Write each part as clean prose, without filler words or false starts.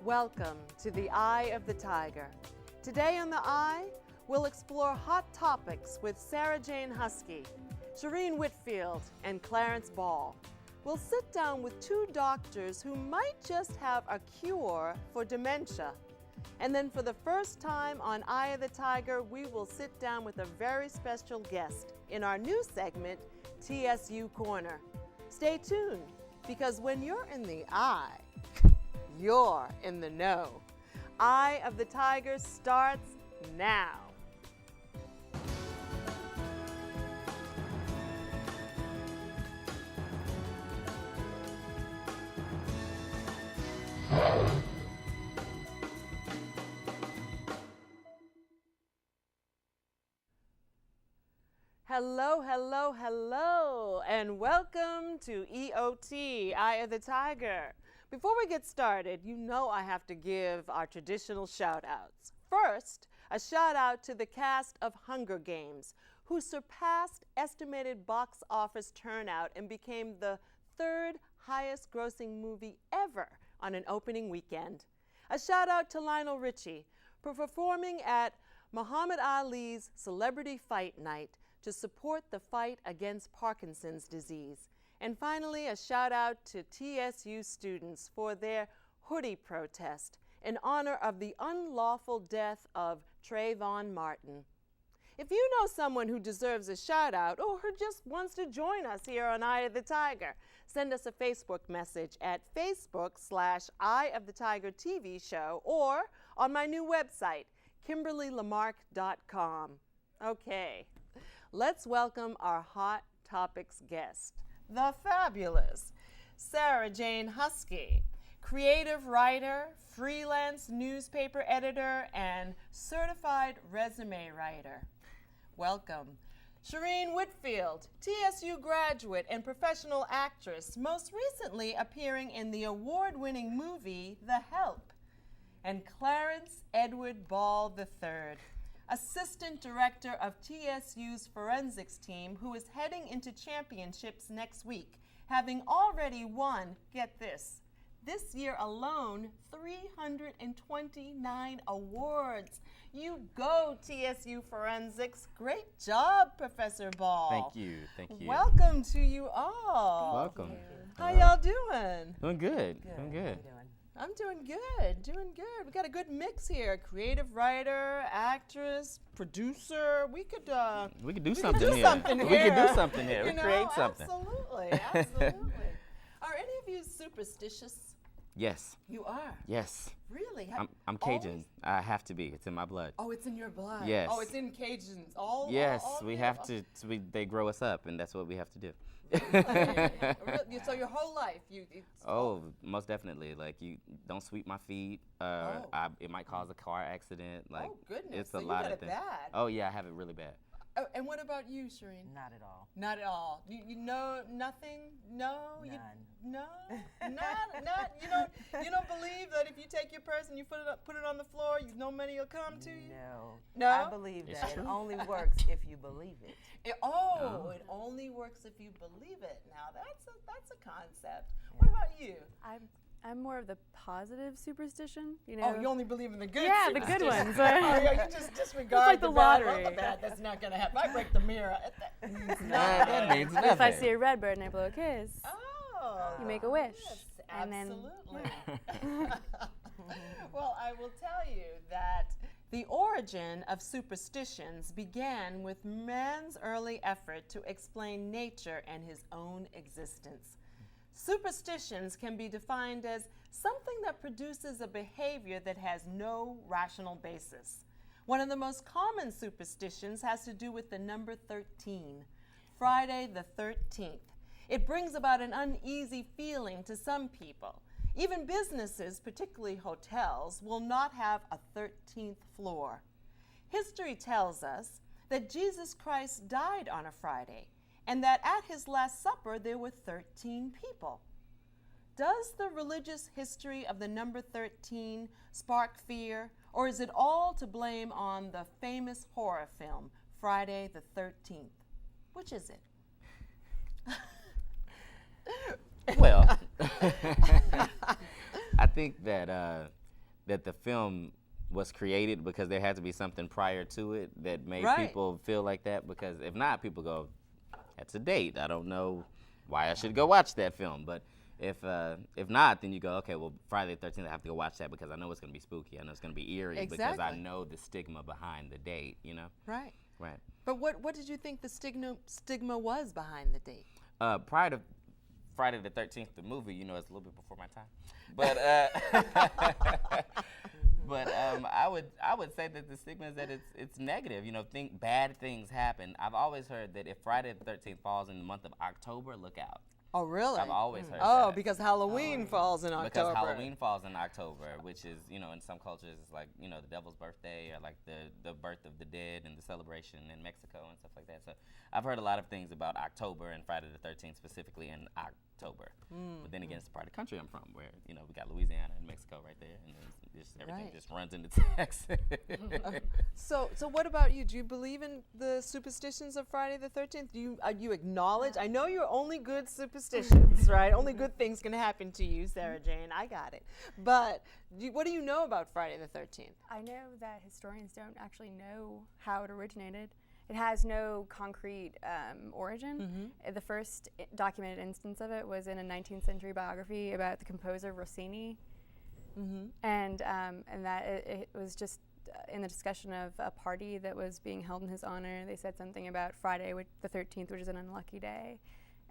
Welcome to the Eye of the Tiger. Today on the Eye, we'll explore hot topics with Sarah Jane Husky, Shireen Whitfield, and Clarence Ball. We'll sit down with two doctors who might just have a cure for dementia. And then for the first time on Eye of the Tiger, we will sit down with a very special guest in our new segment, TSU Corner. Stay tuned, because when you're in the eye, you're in the know. Eye of the Tiger starts now. Hello, hello, hello, and welcome to EOT, Eye of the Tiger. Before we get started, you know I have to give our traditional shout-outs. First, a shout-out to the cast of Hunger Games, who surpassed estimated box office turnout and became the third highest grossing movie ever on an opening weekend. A shout-out to Lionel Richie for performing at Muhammad Ali's Celebrity Fight Night to support the fight against Parkinson's disease. And finally, a shout out to TSU students for their hoodie protest in honor of the unlawful death of Trayvon Martin. If you know someone who deserves a shout out or who just wants to join us here on Eye of the Tiger, send us a Facebook message at Facebook/Eye of the Tiger TV show or on my new website, KimberlyLamarck.com. Okay. Let's welcome our Hot Topics guest, the fabulous Sarah Jane Husky, creative writer, freelance newspaper editor, and certified resume writer. Welcome. Shireen Whitfield, TSU graduate and professional actress, most recently appearing in the award-winning movie The Help. And Clarence Edward Ball III, Assistant Director of TSU's forensics team, who is heading into championships next week, having already won, get this year alone, 329 awards. You go, TSU Forensics. Great job, Professor Ball. Thank you. Welcome to you all. Welcome. How y'all doing? Doing good. Doing good. I'm doing good. We got a good mix here. Creative writer, actress, producer. We could do something here. We could do something here. We create something. Absolutely. Are any of you superstitious? Yes. You are? Yes. Really? I'm Cajun. I have to be. It's in my blood. Oh, it's in your blood. Yes. Oh, it's in Cajuns. Yes, we have to. They grow us up, and that's what we have to do. So your whole life, most definitely. Like, you don't sweep my feet. It might cause a car accident. Like, oh goodness, it's so a lot of things. Bad. Oh yeah, I have it really bad. Oh, and what about you, Shireen? Not at all. Not at all. You know nothing? No. None. Not. You don't believe that if you take your purse and you put it on the floor, no money will come to you. No. I believe that it only works if you believe it. It only works if you believe it. Now that's a concept. Yeah. What about you? I'm more of the positive superstition, Oh, you only believe in the good. Yeah, the good ones. You just disregard like the lottery. Bad. That's not gonna happen. If I break the mirror, that means nothing. If I see a red bird and I blow a kiss, you make a wish. Yes, and absolutely. Well, I will tell you that the origin of superstitions began with man's early effort to explain nature and his own existence. Superstitions can be defined as something that produces a behavior that has no rational basis. One of the most common superstitions has to do with the number 13, Friday the 13th. It brings about an uneasy feeling to some people. Even businesses, particularly hotels, will not have a 13th floor. History tells us that Jesus Christ died on a Friday, and that at his Last Supper there were 13 people. Does the religious history of the number 13 spark fear, or is it all to blame on the famous horror film, Friday the 13th? Which is it? Well, I think that that the film was created because there had to be something prior to it that made Right. people feel like that. Because if not, people go, "That's a date. I don't know why I should go watch that film." But if not, then you go, "Okay, well, Friday the 13th, I have to go watch that because I know it's gonna be spooky. I know it's gonna be eerie because I Exactly. know the stigma behind the date." You know? Right. Right. But what did you think the stigma was behind the date? Prior to Friday the 13th, the movie, you know, it's a little bit before my time. But I would say that the stigma is that it's negative. You know, bad things happen. I've always heard that if Friday the 13th falls in the month of October, look out. Oh, really? I've always heard Oh, that. because Halloween falls in October. Because Halloween falls in October, which is, you know, in some cultures it's like, you know, the devil's birthday or like the birth of the dead and the celebration in Mexico and stuff like that. So I've heard a lot of things about October and Friday the 13th specifically in October. But then again, it's the part of the country I'm from where, you know, we got Louisiana and Mexico right there, and then everything Right. just runs into Texas. So what about you? Do you believe in the superstitions of Friday the 13th? Do you acknowledge? I know you're only good superstitions, right? Only good things can happen to you, Sarah Jane. I got it. But what do you know about Friday the 13th? I know that historians don't actually know how it originated. It has no concrete origin. The first documented instance of it was in a 19th century biography about the composer Rossini, and that it was just in the discussion of a party that was being held in his honor. They said something about Friday, the 13th, which is an unlucky day,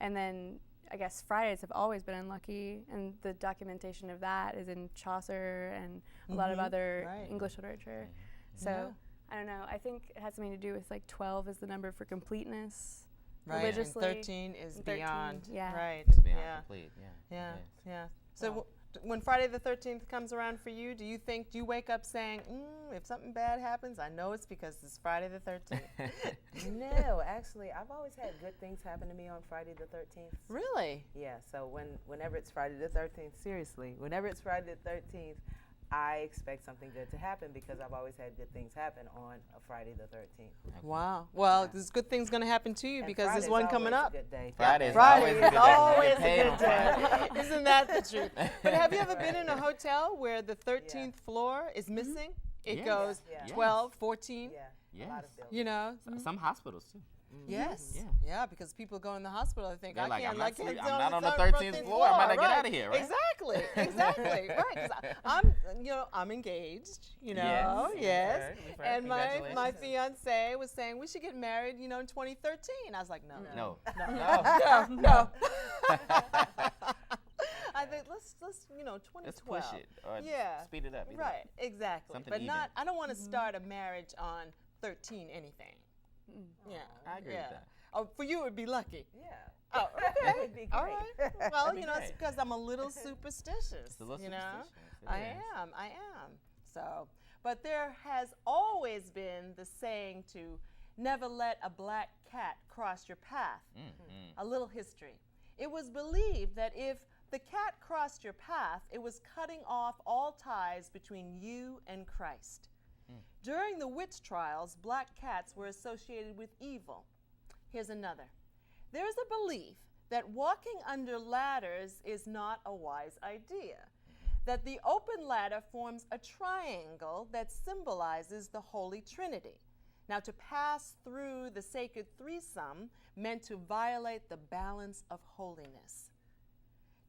and then I guess Fridays have always been unlucky, and the documentation of that is in Chaucer and a lot of other Right. English literature. So. Yeah. I don't know. I think it has something to do with like 12 is the number for completeness. Right. Religiously. And 13 is 13, beyond. yeah. Right. It's beyond Yeah. complete, yeah. Yeah. It is. Yeah. So when Friday the 13th comes around for you, do you wake up saying, if something bad happens, I know it's because it's Friday the 13th? No, actually, I've always had good things happen to me on Friday the 13th. Really? Yeah, so whenever it's Friday the 13th, seriously, whenever it's Friday the 13th, I expect something good to happen because I've always had good things happen on a Friday the 13th. Wow. Well, there's good things going to happen to you And because there's Friday's one coming always up. a good day. Friday is Friday is always always a good day. You a get good paid on Friday. day. Isn't that the truth? But have you ever been in a hotel where the 13th floor is missing? It Yes. goes Yeah. 12, 14, Yeah, Yes. a lot of buildings. you know? Some hospitals too. Yes. Yeah. Yeah, because people go in the hospital and think, They're I like, can't, I'm not can't sleep- sit I'm not on the 13th 13th floor. I might not get right. outta here, right? Exactly, exactly, right. 'Cause I'm engaged, you know, Yes. yes. We've heard. And my Congratulations. fiance was saying we should get married, in 2013. I was like, no. No. No. I think let's 2012. Let's push it or Yeah. speed it up. either. Right, exactly. Something but even. I don't want to start a marriage on 13 anything. Yeah. I agree yeah. with that. Oh, for you it would be lucky. Yeah. Oh, That okay. would be All great. right. Well, That'd be it's great. because I'm a little superstitious. It's a little you know? superstitious, it I is. am. So, but there has always been the saying to never let a black cat cross your path. A little history. It was believed that if the cat crossed your path, it was cutting off all ties between you and Christ. During the witch trials, black cats were associated with evil. Here's another. There is a belief that walking under ladders is not a wise idea, that the open ladder forms a triangle that symbolizes the Holy Trinity. Now, to pass through the sacred threesome meant to violate the balance of holiness.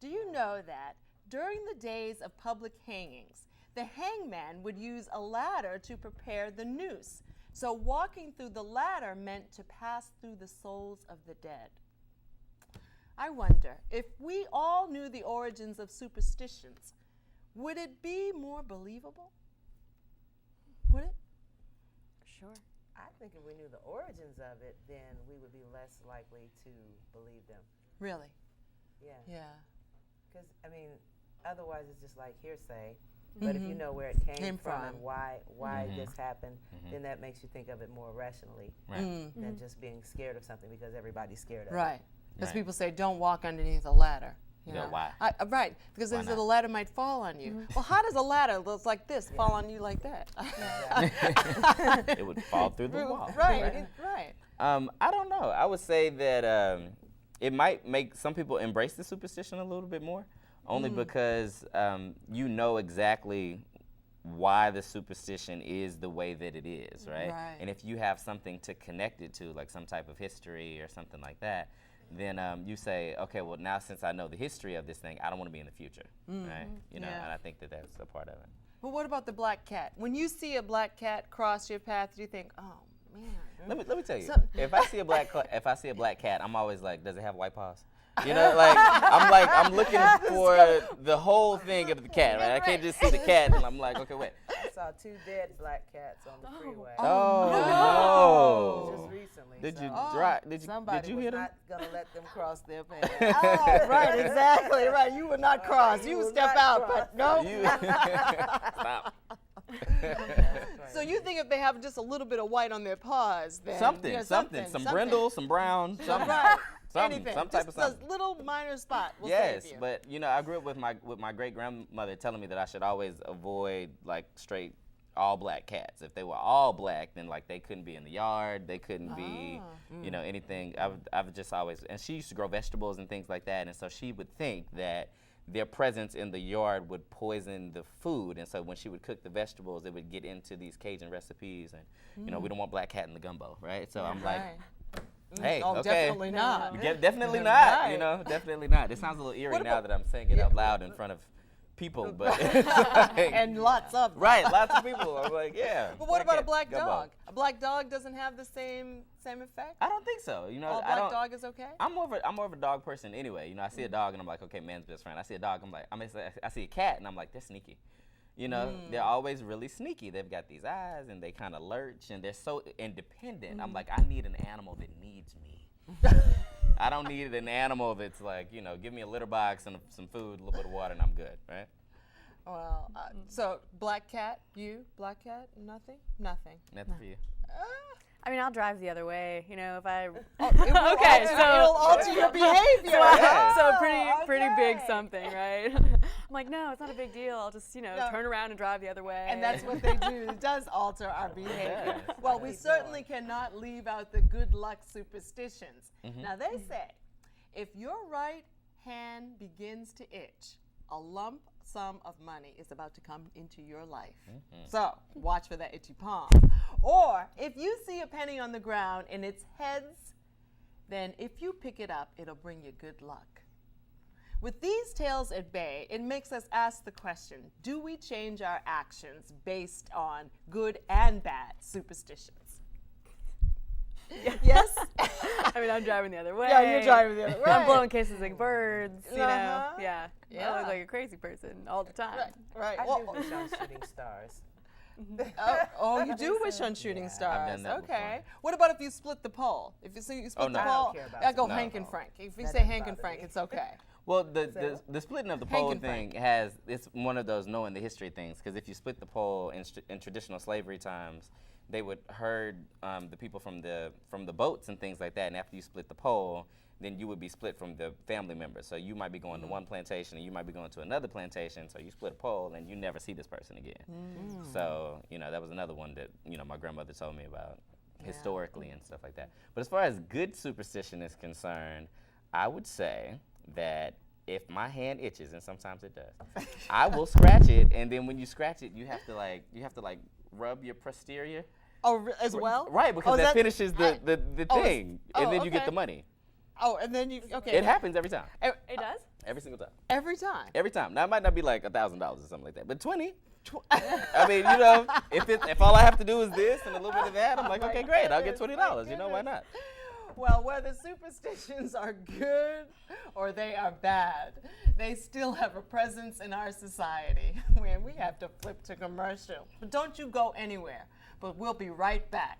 Do you know that during the days of public hangings, the hangman would use a ladder to prepare the noose? So walking through the ladder meant to pass through the souls of the dead. I wonder, if we all knew the origins of superstitions, would it be more believable? Would it? Sure. I think if we knew the origins of it, then we would be less likely to believe them. Really? Yeah. Yeah. Because, otherwise it's just like hearsay. But if you know where it came from and why this happened, then that makes you think of it more rationally Right. than just being scared of something because everybody's scared of Right. Because Right. people say, don't walk underneath a ladder. You Yeah, know? why? Right, because they Why say not? the ladder might fall on you. Well, how does a ladder looks like this fall on you like that? It would fall through the wall. Right, right. I don't know. I would say that it might make some people embrace the superstition a little bit more, only because you know exactly why the superstition is the way that it is, right? Right. And if you have something to connect it to, like some type of history or something like that, then you say, okay, well, now since I know the history of this thing, I don't want to be in the future, right? You know, Yeah. and I think that that's a part of it. But what about the black cat? When you see a black cat cross your path, do you think, oh man? Let me tell you, Some- if I see a black cat, I'm always like, does it have white paws? You know, I'm looking for the whole thing of the cat, right? I can't just see the cat and I'm like, okay, wait. I saw 2 dead black cats on the freeway. Oh, Just recently. Did so you drive? Did Somebody you was hit him? not gonna let them cross their path. Oh, right, exactly, right. You would not cross. You would would step not out, cross. but no. You stop. So you think if they have just a little bit of white on their paws, then Something, yeah, some brindle, some brown, something, Right. something, Anything. some type Just of something. a little minor spot will Yes, save you. but you know, I grew up with my great grandmother telling me that I should always avoid like straight all black cats. If they were all black, then like they couldn't be in the yard, they couldn't be, you know, anything. I've just always, and she used to grow vegetables and things like that, and so she would think that their presence in the yard would poison the food, and so when she would cook the vegetables, it would get into these Cajun recipes, and you know, we don't want black cat in the gumbo, right? So I'm like, Right. hey, Oh, okay. definitely not. Definitely not, Right. you know, definitely not. It sounds a little eerie What now about- that I'm saying it out loud in front of people, but it's like- And lots of them. right, lots of people. I'm like, yeah. But what about a cat black gumbo. dog? A black dog doesn't have the same effect? I don't think so. You know, All I black don't. dog is okay? I'm more of a dog person anyway. You know, I see a dog and I'm like, okay, man's best friend. I see a dog, I'm like, I see a cat and I'm like, they're sneaky. You know, they're always really sneaky. They've got these eyes and they kind of lurch and they're so independent. I'm like, I need an animal that needs me. I don't need an animal that's like, you know, give me a litter box and some food, a little bit of water, and I'm good, right? Well, so black cat, black cat, nothing? Nothing. Nothing for you. I mean, I'll drive the other way, you know, if I. Okay, so it'll alter your behavior. Yeah. So Oh, pretty big okay. something, right? I'm like, no, it's not a big deal. I'll just, you know, No. turn around and drive the other way. And that's what they do. It does alter our behavior. does. Well, we certainly cannot leave out the good luck superstitions. Now, they say if your right hand begins to itch, a lump sum of money is about to come into your life. So watch for that itchy palm. Or if you see a penny on the ground and it's heads, then if you pick it up, it'll bring you good luck. With these tales at bay, it makes us ask the question, do we change our actions based on good and bad superstitions? Yes? I mean, I'm driving the other way. Yeah, you're driving the other way. I'm blowing kisses at birds, you Uh-huh. know. Yeah. Yeah. I look like a crazy person all the time. Right. I Well, do wish on shooting stars. oh, you do wish on shooting Yeah. stars. I've done that okay. before. What about if you split the pole? If you see you split Oh, the no. I don't pole, care about I go splitting Hank the and pole. Frank. If you That say doesn't Hank and bother Frank, me. it's okay. Well, the splitting of the Hank pole and thing Frank. it's one of those knowing the history things, because if you split the pole in traditional slavery times, they would herd the people from the boats and things like that, and after you split the pole, then you would be split from the family members. So you might be going to one plantation and you might be going to another plantation, so you split a pole and you never see this person again. So, you know, that was another one that, you know, my grandmother told me about historically and stuff like that. But as far as good superstition is concerned, I would say that if my hand itches, and sometimes it does, I will scratch it, and then when you scratch it, you have to like rub your posterior. Oh, as well? Right, because Oh, that that- finishes the Oh, thing, and then you get okay. the money. Oh, and then you, okay. It happens every time. It does? Every single time. Every time. Every time. Now, it might not be like $1,000 or something like that, but 20. I mean, you know, if all I have to do is this and a little bit of that, I'm like, okay, great, I'll get $20. You know, why not? Well, whether superstitions are good or they are bad, they still have a presence in our society. We have to flip to commercial. But don't you go anywhere, but we'll be right back.